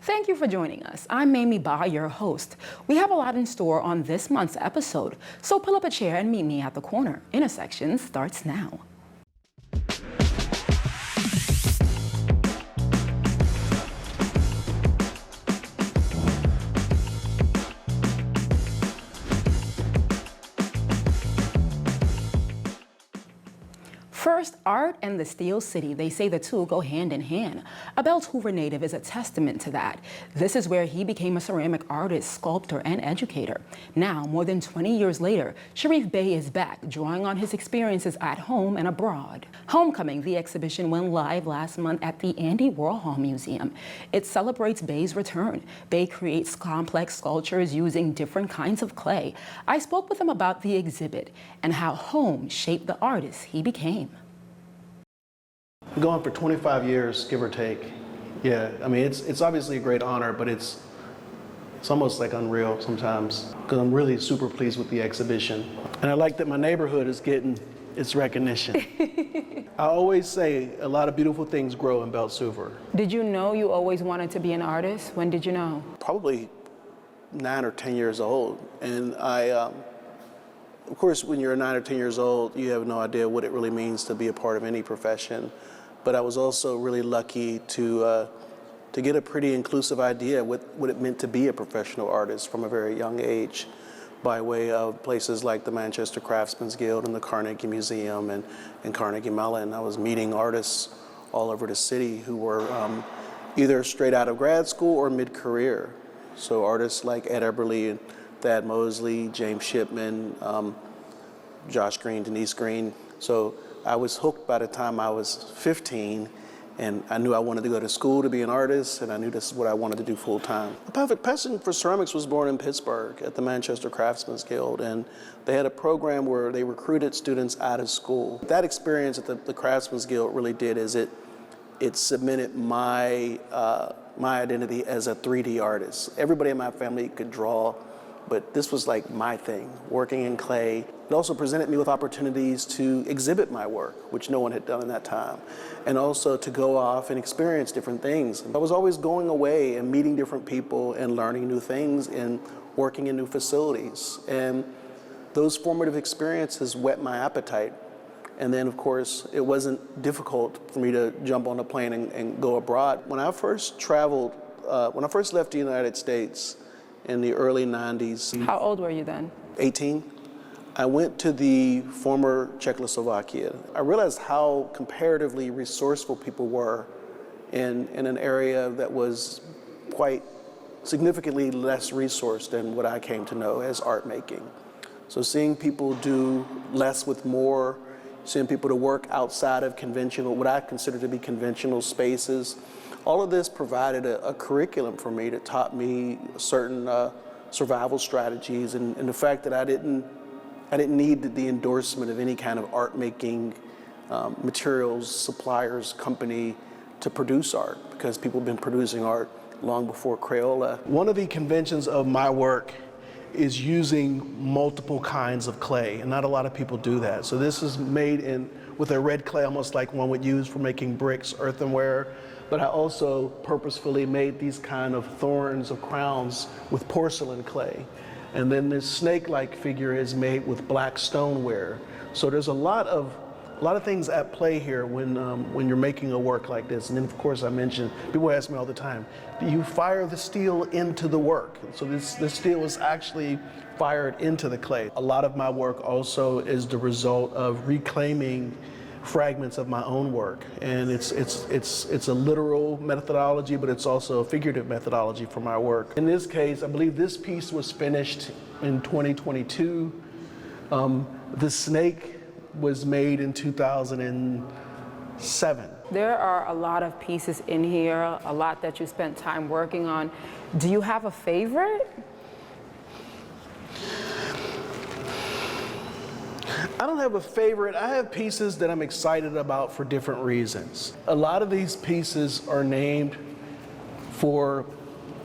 Thank you for joining us. I'm Mamie Ba, your host. We have a lot in store on this month's episode, so pull up a chair and meet me at the corner. Intersections starts now. First, art and the Steel City. They say the two go hand in hand. A Beltzhoover native is a testament to that. This is where he became a ceramic artist, sculptor, and educator. Now, more than 20 years later, Sharif Bey is back, drawing on his experiences at home and abroad. Homecoming, the exhibition, went live last month at the Andy Warhol Museum. It celebrates Bey's return. Bey creates complex sculptures using different kinds of clay. I spoke with him about the exhibit and how home shaped the artist he became. Going for 25 years, give or take. Yeah, I mean, it's obviously a great honor, but it's almost like unreal sometimes, because I'm really super pleased with the exhibition. And I like that my neighborhood is getting its recognition. I always say a lot of beautiful things grow in Beltzhoover. Did you know you always wanted to be an artist? When did you know? Probably 9 or 10 years old. And of course, when you're 9 or 10 years old, you have no idea what it really means to be a part of any profession. But I was also really lucky to get a pretty inclusive idea what it meant to be a professional artist from a very young age, by way of places like the Manchester Craftsmen's Guild and the Carnegie Museum and Carnegie Mellon. I was meeting artists all over the city who were either straight out of grad school or mid-career. So artists like Ed Eberly and Thad Mosley, James Shipman, Josh Green, Denise Green. So I was hooked by the time I was 15, and I knew I wanted to go to school to be an artist, and I knew this is what I wanted to do full time. The passion for ceramics was born in Pittsburgh at the Manchester Craftsmen's Guild, and they had a program where they recruited students out of school. That experience at the Craftsmen's Guild really did is it cemented my identity as a 3D artist. Everybody in my family could draw, but this was like my thing, working in clay. It also presented me with opportunities to exhibit my work, which no one had done in that time, and also to go off and experience different things. I was always going away and meeting different people and learning new things and working in new facilities. And those formative experiences whet my appetite. And then, of course, it wasn't difficult for me to jump on a plane and go abroad. When I first traveled, when I first left the United States in the early 90s. How old were you then? 18. I went to the former Czechoslovakia. I realized how comparatively resourceful people were in an area that was quite significantly less resourced than what I came to know as art making. So seeing people do less with more, seeing people to work outside of conventional, what I consider to be conventional spaces, all of this provided a curriculum for me that taught me certain survival strategies and the fact that I didn't need the endorsement of any kind of art making materials, suppliers, company to produce art, because people have been producing art long before Crayola. One of the conventions of my work is using multiple kinds of clay, and not a lot of people do that. So this is made with a red clay, almost like one would use for making bricks, earthenware. But I also purposefully made these kind of thorns or crowns with porcelain clay. And then this snake-like figure is made with black stoneware. So there's a lot of things at play here when you're making a work like this. And then, of course, I mentioned, people ask me all the time, do you fire the steel into the work? So this steel is actually fired into the clay. A lot of my work also is the result of reclaiming fragments of my own work, and it's a literal methodology, but it's also a figurative methodology for my work. In this case, I believe this piece was finished in 2022. The snake was made in 2007. There are a lot of pieces in here, a lot that you spent time working on. Do you have a favorite? I don't have a favorite. I have pieces that I'm excited about for different reasons. A lot of these pieces are named for,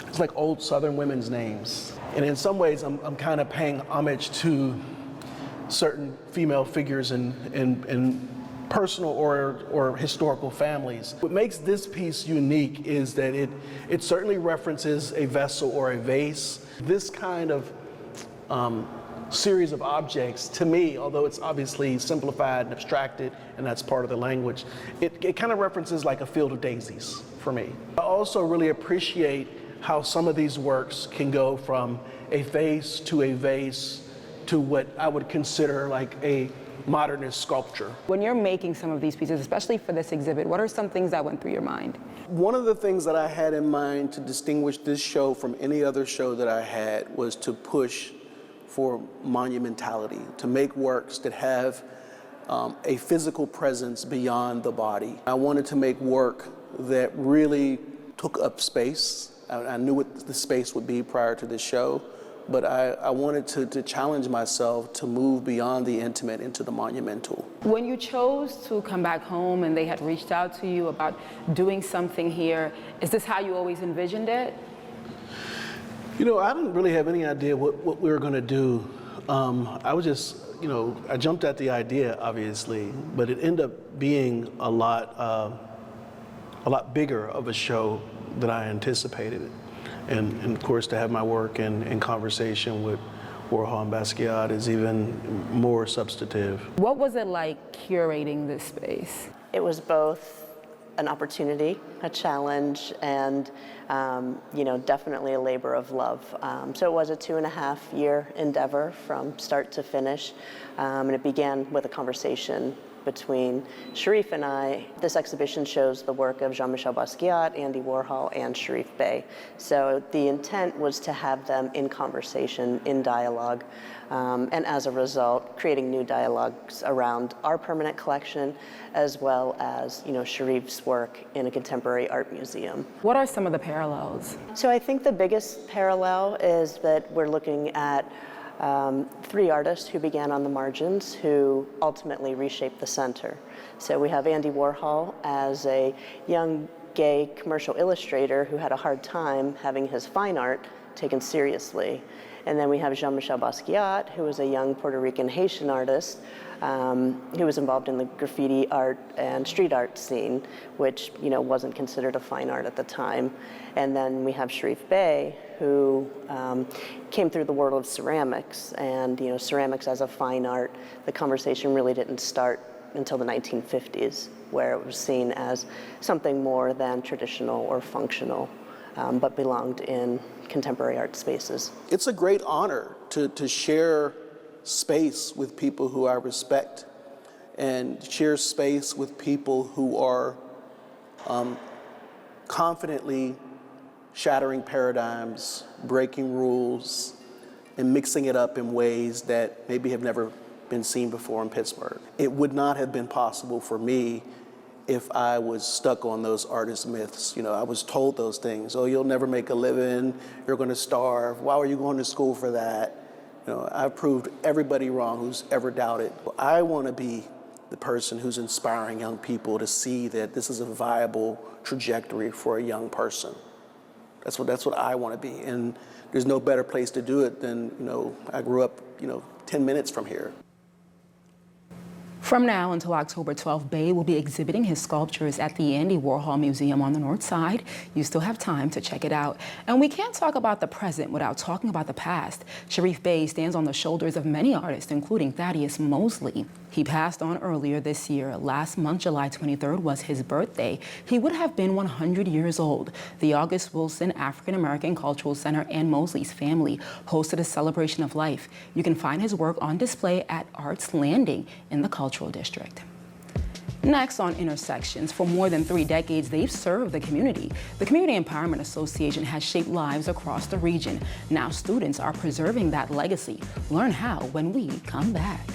it's like old Southern women's names. And in some ways, I'm kind of paying homage to certain female figures in personal or historical families. What makes this piece unique is that it certainly references a vessel or a vase. This kind of series of objects, to me, although it's obviously simplified and abstracted, and that's part of the language, it kind of references like a field of daisies for me. I also really appreciate how some of these works can go from a vase to what I would consider like a modernist sculpture. When you're making some of these pieces, especially for this exhibit, what are some things that went through your mind? One of the things that I had in mind to distinguish this show from any other show that I had was to push for monumentality, to make works that have a physical presence beyond the body. I wanted to make work that really took up space. I knew what the space would be prior to this show, but I wanted to challenge myself to move beyond the intimate into the monumental. When you chose to come back home and they had reached out to you about doing something here, is this how you always envisioned it? You know, I didn't really have any idea what we were going to do. I was just, I jumped at the idea, obviously, but it ended up being a lot bigger of a show than I anticipated. And of course, to have my work in conversation with Warhol and Basquiat is even more substantive. What was it like curating this space? It was both an opportunity, a challenge, and definitely a labor of love. So it was a 2.5-year endeavor from start to finish, and it began with a conversation between Sharif and I. This exhibition shows the work of Jean-Michel Basquiat, Andy Warhol, and Sharif Bey. So the intent was to have them in conversation, in dialogue, and as a result, creating new dialogues around our permanent collection, as well as, Sharif's work in a contemporary art museum. What are some of the parallels? So I think the biggest parallel is that we're looking at 3 artists who began on the margins who ultimately reshaped the center. So we have Andy Warhol as a young gay commercial illustrator who had a hard time having his fine art taken seriously. And then we have Jean-Michel Basquiat, who was a young Puerto Rican Haitian artist who was involved in the graffiti art and street art scene, which wasn't considered a fine art at the time. And then we have Sharif Bey, who came through the world of ceramics, and ceramics as a fine art. The conversation really didn't start until the 1950s, where it was seen as something more than traditional or functional, but belonged in contemporary art spaces. It's a great honor to share space with people who I respect and share space with people who are confidently shattering paradigms, breaking rules, and mixing it up in ways that maybe have never been seen before in Pittsburgh. It would not have been possible for me if I was stuck on those artist myths. I was told those things. Oh, you'll never make a living, you're gonna starve, why are you going to school for that? I've proved everybody wrong who's ever doubted. I wanna be the person who's inspiring young people to see that this is a viable trajectory for a young person. That's what I want to be, and there's no better place to do it than, I grew up, 10 minutes from here. From now until October 12th, Bey will be exhibiting his sculptures at the Andy Warhol Museum on the North Side. You still have time to check it out. And we can't talk about the present without talking about the past. Sharif Bey stands on the shoulders of many artists, including Thaddeus Mosley. He passed on earlier this year. Last month, July 23rd, was his birthday. He would have been 100 years old. The August Wilson African American Cultural Center and Mosley's family hosted a celebration of life. You can find his work on display at Arts Landing in the Cultural District. Next on Intersections, for more than 3 decades, they've served the community. The Community Empowerment Association has shaped lives across the region. Now students are preserving that legacy. Learn how when we come back.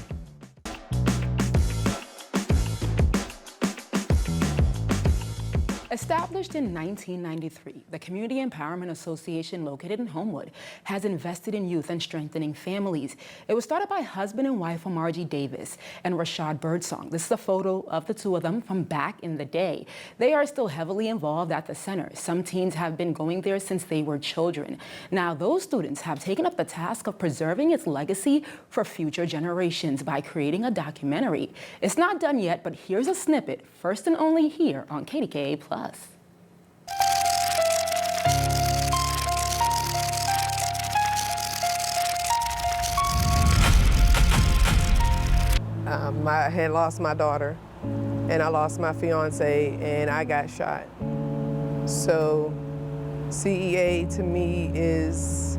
Established in 1993, the Community Empowerment Association located in Homewood has invested in youth and strengthening families. It was started by husband and wife Margie Davis and Rashad Birdsong. This is a photo of the two of them from back in the day. They are still heavily involved at the center. Some teens have been going there since they were children. Now, those students have taken up the task of preserving its legacy for future generations by creating a documentary. It's not done yet, but here's a snippet, first and only here on KDKA+. I had lost my daughter, and I lost my fiance, and I got shot. So CEA to me is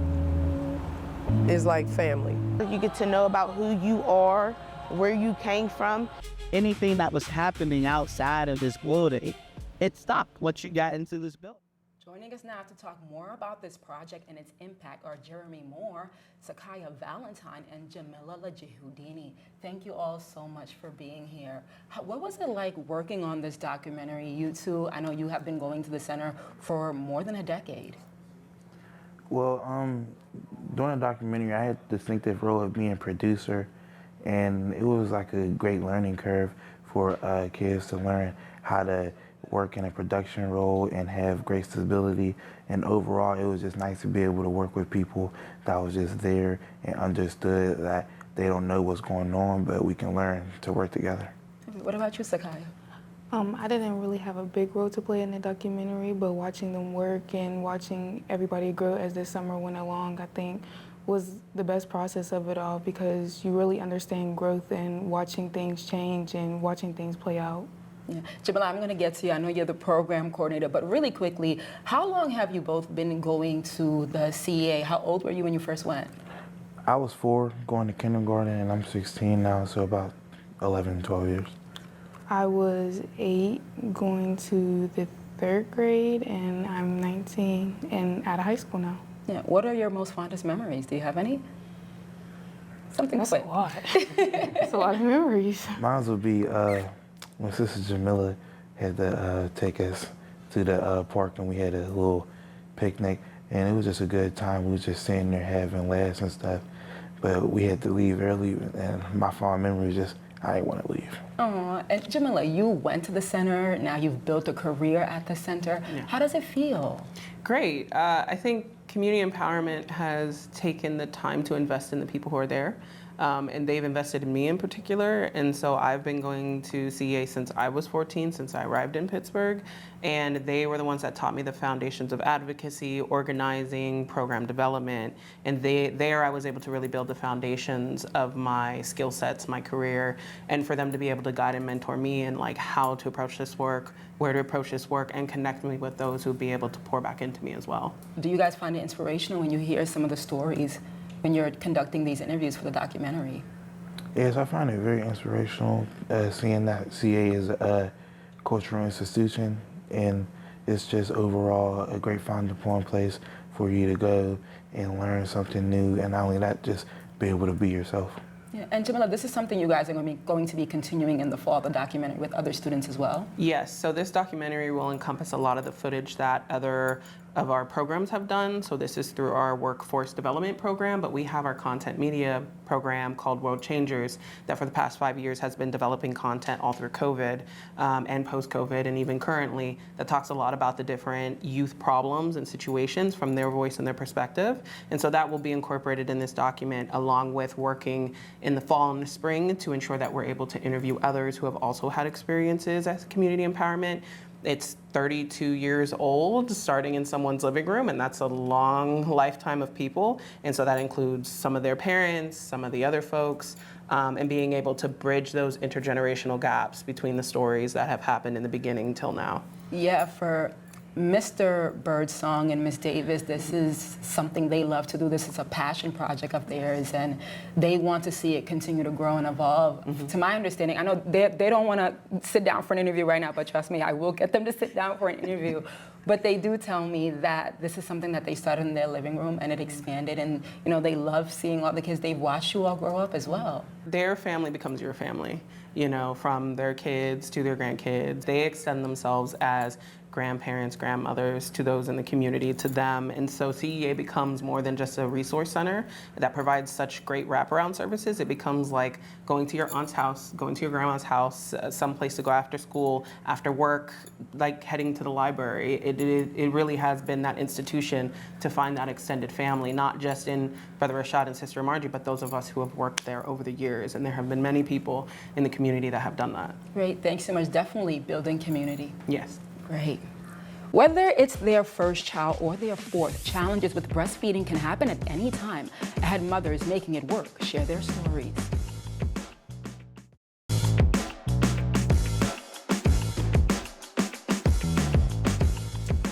like family. You get to know about who you are, where you came from. Anything that was happening outside of this building, it stopped once you got into this building. Joining us now to talk more about this project and its impact are Jeremy Moore, Sakaya Valentine, and Jamila Lajihoudini. Thank you all so much for being here. What was it like working on this documentary? You two, I know you have been going to the center for more than a decade. Well, doing a documentary, I had the distinctive role of being a producer, and it was like a great learning curve for kids to learn how to work in a production role and have great stability. And overall, it was just nice to be able to work with people that was just there and understood that they don't know what's going on, but we can learn to work together. What about you, Sakaya? I didn't really have a big role to play in the documentary, but watching them work and watching everybody grow as the summer went along, I think was the best process of it all, because you really understand growth and watching things change and watching things play out. Yeah. Jamila, I'm going to get to you. I know you're the program coordinator, but really quickly, how long have you both been going to the CEA? How old were you when you first went? I was 4 going to kindergarten, and I'm 16 now, so about 11, 12 years. I was 8 going to the 3rd grade, and I'm 19 and out of high school now. Yeah. What are your most fondest memories? Do you have any? Something That's quick. a lot. That's a lot of memories. Mine would be when Sister Jamila had to take us to the park, and we had a little picnic, and it was just a good time. We was just sitting there having laughs and stuff, but we had to leave early, and my fond memory was just, I didn't want to leave. Oh, and Jamila, you went to the center. Now you've built a career at the center. Yeah. How does it feel? Great. I think community empowerment has taken the time to invest in the people who are there. And they've invested in me in particular. And so I've been going to CEA since I was 14, since I arrived in Pittsburgh. And they were the ones that taught me the foundations of advocacy, organizing, program development. And there I was able to really build the foundations of my skill sets, my career, and for them to be able to guide and mentor me in like how to approach this work, where to approach this work, and connect me with those who would be able to pour back into me as well. Do you guys find it inspirational when you hear some of the stories when you're conducting these interviews for the documentary? Yes, I find it very inspirational seeing that CA is a cultural institution, and it's just overall a great founding point place for you to go and learn something new, and not only that, just be able to be yourself. Yeah. And Jamila, this is something you guys are going to be continuing in the fall, the documentary with other students as well? Yes, so this documentary will encompass a lot of the footage that other of our programs have done. So this is through our workforce development program, but we have our content media program called World Changers that for the past 5 years has been developing content all through COVID and post-COVID, and even currently, that talks a lot about the different youth problems and situations from their voice and their perspective. And so that will be incorporated in this document, along with working in the fall and the spring to ensure that we're able to interview others who have also had experiences as community empowerment. It's 32 years old, starting in someone's living room, and that's a long lifetime of people. And so that includes some of their parents, some of the other folks, and being able to bridge those intergenerational gaps between the stories that have happened in the beginning till now. Yeah, for Mr. Birdsong and Ms. Davis, this is something they love to do. This is a passion project of theirs, and they want to see it continue to grow and evolve. Mm-hmm. To my understanding, I know they don't want to sit down for an interview right now, but trust me, I will get them to sit down for an interview. But they do tell me that this is something that they started in their living room, and it expanded, and they love seeing all the kids. They've watched you all grow up as well. Their family becomes your family. from their kids to their grandkids. They extend themselves as grandparents, grandmothers, to those in the community, to them. And so CEA becomes more than just a resource center that provides such great wraparound services. It becomes like going to your aunt's house, going to your grandma's house, some place to go after school, after work, like heading to the library. It really has been that institution to find that extended family, not just in Brother Rashad and Sister Margie, but those of us who have worked there over the years. And there have been many people in the community that have done that. Great, thanks so much. Definitely building community. Yes. Great. Whether it's their first child or their fourth, challenges with breastfeeding can happen at any time. I had mothers making it work share their stories.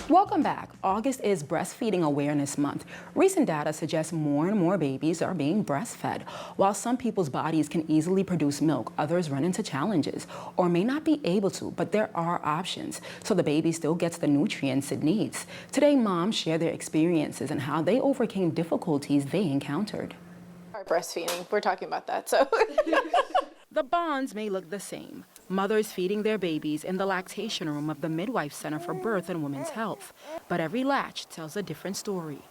Welcome back. August is Breastfeeding Awareness Month. Recent data suggests more and more babies are being breastfed. While some people's bodies can easily produce milk, others run into challenges or may not be able to, but there are options, so the baby still gets the nutrients it needs. Today, moms share their experiences and how they overcame difficulties they encountered. Breastfeeding, we're talking about that, so. The bonds may look the same. Mothers feeding their babies in the lactation room of the Midwife Center for Birth and Women's Health. But every latch tells a different story.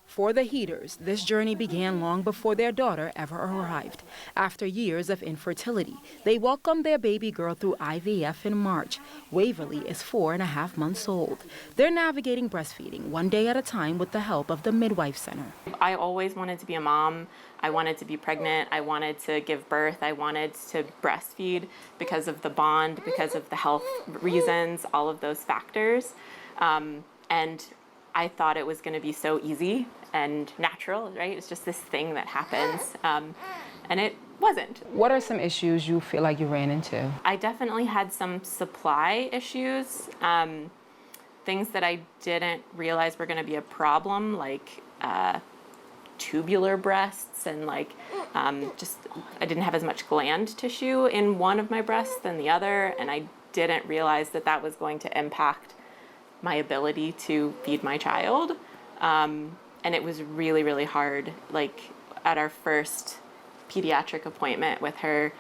For the Heaters, this journey began long before their daughter ever arrived. After years of infertility, they welcomed their baby girl through IVF in March. Waverly is 4.5 months old. They're navigating breastfeeding one day at a time with the help of the Midwife Center. I always wanted to be a mom. I wanted to be pregnant. I wanted to give birth. I wanted to breastfeed because of the bond, because of the health reasons, all of those factors. And I thought it was going to be so easy and natural, right? It's just this thing that happens, and it wasn't. What are some issues you feel like you ran into? I definitely had some supply issues, things that I didn't realize were going to be a problem, like tubular breasts, and like just I didn't have as much gland tissue in one of my breasts than the other, and I didn't realize that that was going to impact my ability to feed my child. And it was really, really hard. Like at our first pediatric appointment with her,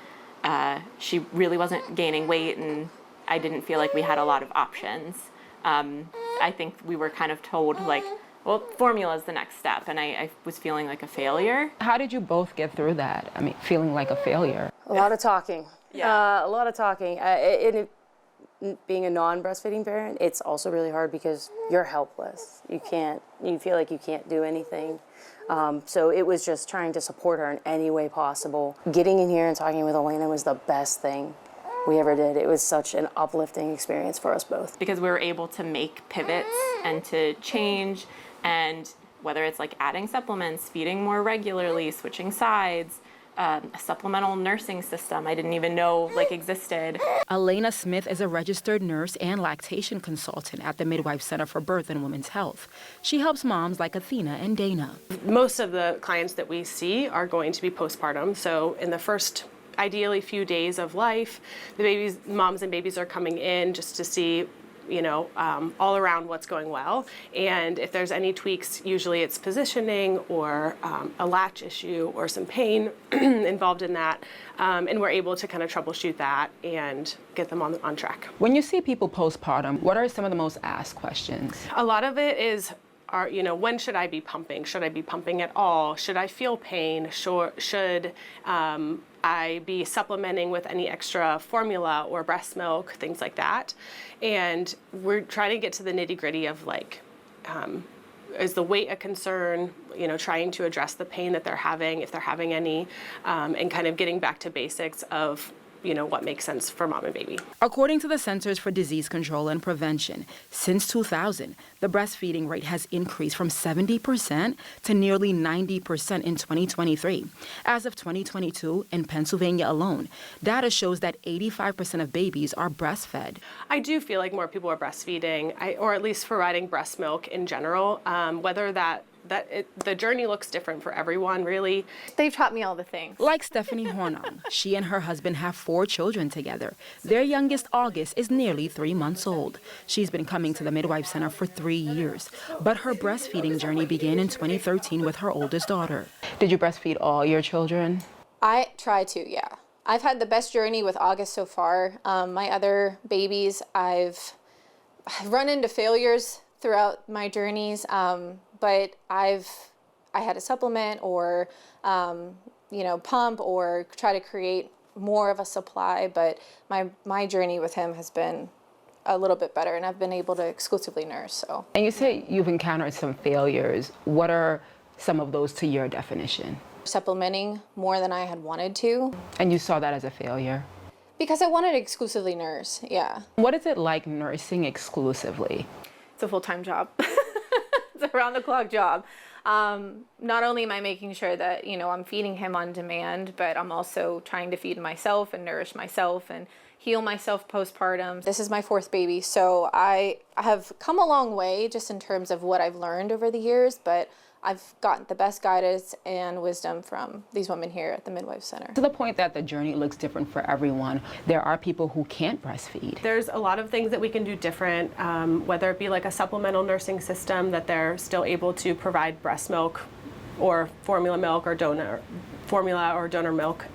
she really wasn't gaining weight, and I didn't feel like we had a lot of options. I think we were kind of told like, well, formula is the next step, and I was feeling like a failure. How did you both get through that? I mean, feeling like a failure. A lot of talking. Yeah. A lot of talking. Being a non-breastfeeding parent, it's also really hard because you're helpless. You feel like you can't do anything. So it was just trying to support her in any way possible. Getting in here and talking with Elena was the best thing we ever did. It was such an uplifting experience for us both. Because we were able to make pivots and to change, and whether it's like adding supplements, feeding more regularly, switching sides, a supplemental nursing system I didn't even know like existed. Elena Smith is a registered nurse and lactation consultant at the Midwife Center for Birth and Women's Health. She helps moms like Athena and Dana. Most of the clients that we see are going to be postpartum, so in the first ideally few days of life, the moms and babies are coming in just to see all around what's going well. And if there's any tweaks, usually it's positioning or a latch issue or some pain involved in that. And we're able to kind of troubleshoot that and get them on track. When you see people postpartum, what are some of the most asked questions? A lot of it is, when should I be pumping? Should I be pumping at all? Should I feel pain? Should I be supplementing with any extra formula or breast milk, things like that? And we're trying to get to the nitty-gritty of like, is the weight a concern? Trying to address the pain that they're having, if they're having any, and kind of getting back to basics of what makes sense for mom and baby. According to the Centers for Disease Control and Prevention, since 2000, the breastfeeding rate has increased from 70% to nearly 90% in 2023. As of 2022, in Pennsylvania alone, data shows that 85% of babies are breastfed. I do feel like more people are breastfeeding, or at least providing breast milk in general, whether the journey looks different for everyone, really. They've taught me all the things. Like Stephanie Hornon, she and her husband have 4 children together. Their youngest, August, is nearly 3 months old. She's been coming to the Midwife Center for 3 years, but her breastfeeding journey began in 2013 with her oldest daughter. Did you breastfeed all your children? I try to, yeah. I've had the best journey with August so far. My other babies, I've run into failures throughout my journeys, but I had to supplement or, pump or try to create more of a supply, but my journey with him has been a little bit better, and I've been able to exclusively nurse. So. And you say you've encountered some failures. What are some of those to your definition? Supplementing more than I had wanted to. And you saw that as a failure? Because I wanted to exclusively nurse, yeah. What is it like nursing exclusively? It's a full-time job. It's a round-the-clock job. Not only am I making sure that, I'm feeding him on demand, but I'm also trying to feed myself and nourish myself and heal myself postpartum. This is my 4th baby, so I have come a long way just in terms of what I've learned over the years, but I've gotten the best guidance and wisdom from these women here at the Midwife Center. To the point that the journey looks different for everyone, there are people who can't breastfeed. There's a lot of things that we can do different, whether it be like a supplemental nursing system that they're still able to provide breast milk or formula milk or donor milk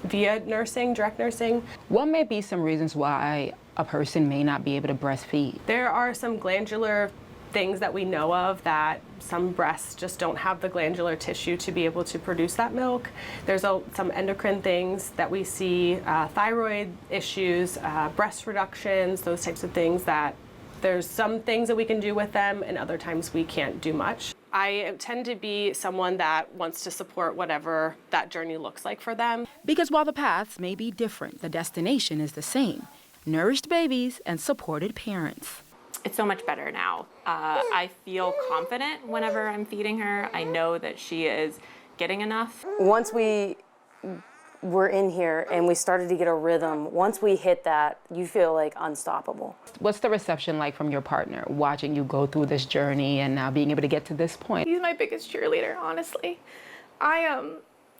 via nursing, direct nursing. What may be some reasons why a person may not be able to breastfeed? There are some glandular things that we know of that some breasts just don't have the glandular tissue to be able to produce that milk. There's some endocrine things that we see, thyroid issues, breast reductions, those types of things that there's some things that we can do with them and other times we can't do much. I tend to be someone that wants to support whatever that journey looks like for them. Because while the paths may be different, the destination is the same: nourished babies and supported parents. It's so much better now. I feel confident whenever I'm feeding her. I know that she is getting enough. Once we were in here and we started to get a rhythm, once we hit that, you feel like unstoppable. What's the reception like from your partner, watching you go through this journey and now being able to get to this point? He's my biggest cheerleader, honestly. I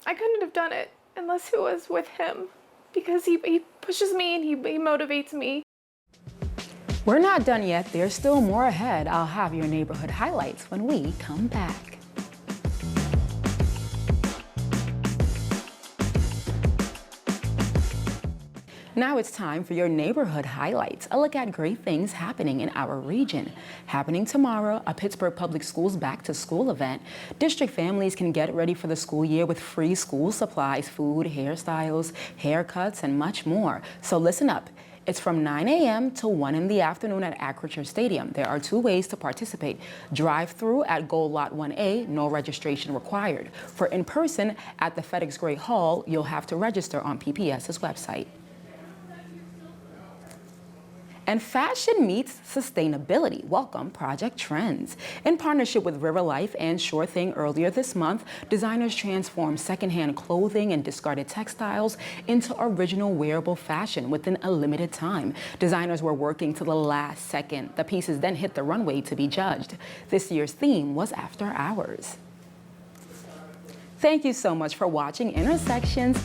couldn't have done it unless it was with him, because he pushes me and he motivates me. We're not done yet. There's still more ahead. I'll have your neighborhood highlights when we come back. Now it's time for your neighborhood highlights, a look at great things happening in our region. Happening tomorrow, a Pittsburgh Public Schools Back to School event. District families can get ready for the school year with free school supplies, food, hairstyles, haircuts, and much more. So listen up. It's from 9 a.m. to 1 in the afternoon at Acrisure Stadium. There are 2 ways to participate. Drive-through at Gold Lot 1A, no registration required. For in-person, at the FedEx Great Hall, you'll have to register on PPS's website. And fashion meets sustainability. Welcome Project Trends. In partnership with River Life and Sure Thing earlier this month, designers transformed secondhand clothing and discarded textiles into original wearable fashion within a limited time. Designers were working to the last second. The pieces then hit the runway to be judged. This year's theme was After Hours. Thank you so much for watching Intersections.